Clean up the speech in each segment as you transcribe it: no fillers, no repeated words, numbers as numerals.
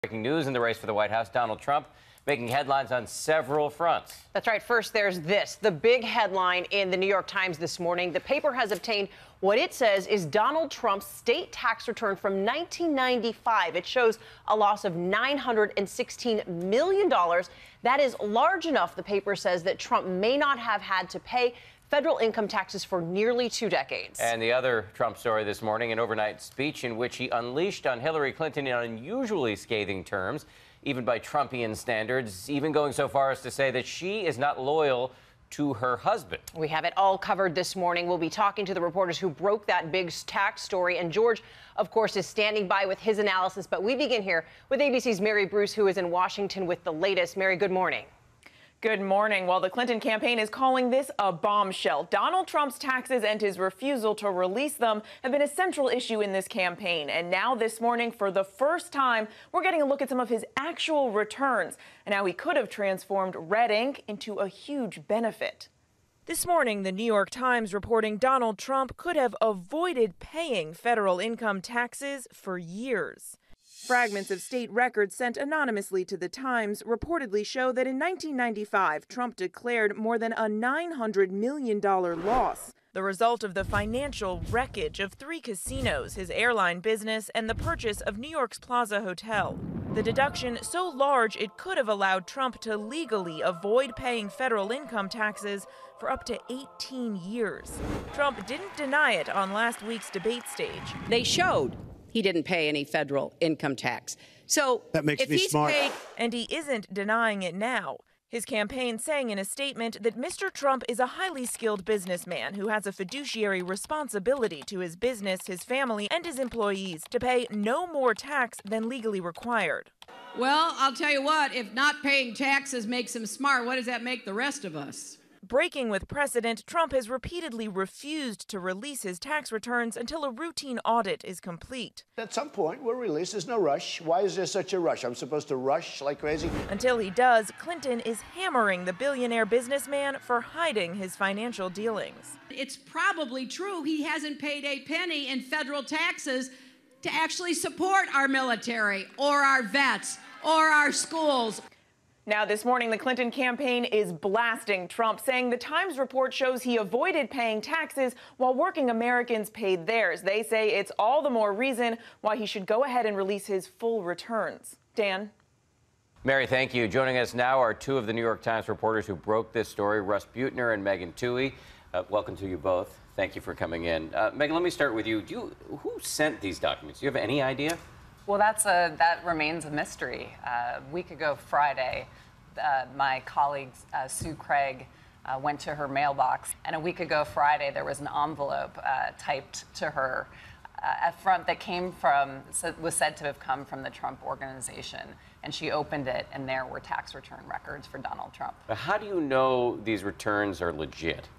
Breaking news in the race for the White House, Donald Trump making headlines on several fronts. That's right. First, there's this, the big headline in the New York Times this morning. The paper has obtained what it says is Donald Trump's state tax return from 1995. It shows a loss of $916 million. That is large enough, the paper says, that Trump may not have had to pay federal income taxes for nearly 2 decades. And the other Trump story this morning, an overnight speech in which he unleashed on Hillary Clinton in unusually scathing terms, even by Trumpian standards, even going so far as to say that she is not loyal to her husband. We have it all covered this morning. We'll be talking to the reporters who broke that big tax story. And George, of course, is standing by with his analysis. But we begin here with ABC's Mary Bruce, who is in Washington with the latest. Mary, good morning. Good morning. Well, the Clinton campaign is calling this a bombshell. Donald Trump's taxes and his refusal to release them have been a central issue in this campaign. And now this morning, for the first time, we're getting a look at some of his actual returns and how he could have transformed red ink into a huge benefit. This morning, the New York Times reporting Donald Trump could have avoided paying federal income taxes for years. Fragments of state records sent anonymously to the Times reportedly show that in 1995, Trump declared more than a $900 million loss, the result of the financial wreckage of 3 casinos, his airline business, and the purchase of New York's Plaza Hotel. The deduction so large it could have allowed Trump to legally avoid paying federal income taxes for up to 18 years. Trump didn't deny it on last week's debate stage. They showed he didn't pay any federal income tax. So that makes me smart. And he isn't denying it now. His campaign saying in a statement that Mr. Trump is a highly skilled businessman who has a fiduciary responsibility to his business, his family, and his employees to pay no more tax than legally required. Well, I'll tell you what, if not paying taxes makes him smart, what does that make the rest of us? Breaking with precedent, Trump has repeatedly refused to release his tax returns until a routine audit is complete. At some point, we'll release. There's no rush. Why is there such a rush? I'm supposed to rush like crazy? Until he does, Clinton is hammering the billionaire businessman for hiding his financial dealings. It's probably true he hasn't paid a penny in federal taxes to actually support our military or our vets or our schools. Now, this morning, the Clinton campaign is blasting Trump, saying the Times report shows he avoided paying taxes while working Americans paid theirs. They say it's all the more reason why he should go ahead and release his full returns. Dan? Mary, thank you. Joining us now are 2 of the New York Times reporters who broke this story, Russ Buettner and Megan Toohey. Welcome to you both. Thank you for coming in. Megan, let me start with you. Who sent these documents? Do you have any idea? Well, that remains a mystery. A week ago Friday, my colleague Sue Craig went to her mailbox, and a week ago Friday there was an envelope typed to her at front that was said to have come from the Trump organization, and she opened it, and there were tax return records for Donald Trump. How do you know these returns are legit?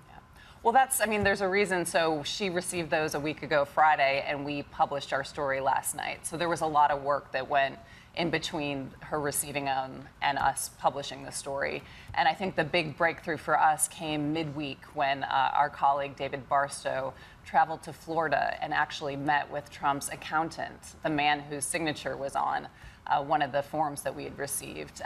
Well, there's a reason. So she received those a week ago Friday, and we published our story last night. So there was a lot of work that went in between her receiving them and us publishing the story. And I think the big breakthrough for us came midweek when our colleague David Barstow traveled to Florida and actually met with Trump's accountant, the man whose signature was on one of the forms that we had received,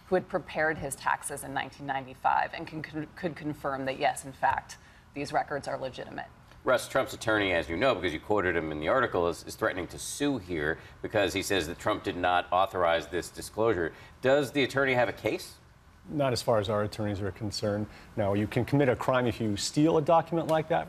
who had prepared his taxes in 1995 and could confirm that, yes, in fact, these records are legitimate. Russ, Trump's attorney, as you know, because you quoted him in the article, is threatening to sue here because he says that Trump did not authorize this disclosure. Does the attorney have a case? Not as far as our attorneys are concerned. No, you can commit a crime if you steal a document like that,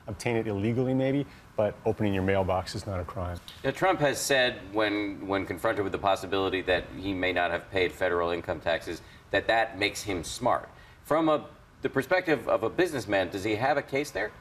obtain it illegally maybe, but opening your mailbox is not a crime. Now, Trump has said when confronted with the possibility that he may not have paid federal income taxes, that makes him smart. From the perspective of a businessman, does he have a case there?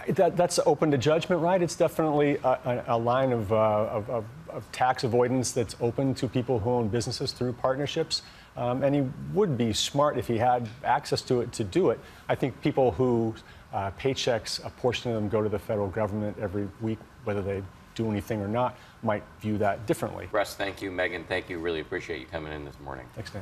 That's open to judgment, right? It's definitely a line of tax avoidance that's open to people who own businesses through partnerships. And he would be smart if he had access to it to do it. I think people who paychecks, a portion of them go to the federal government every week, whether they do anything or not, might view that differently. Russ, thank you. Megan, thank you. Really appreciate you coming in this morning. Thanks, Dan.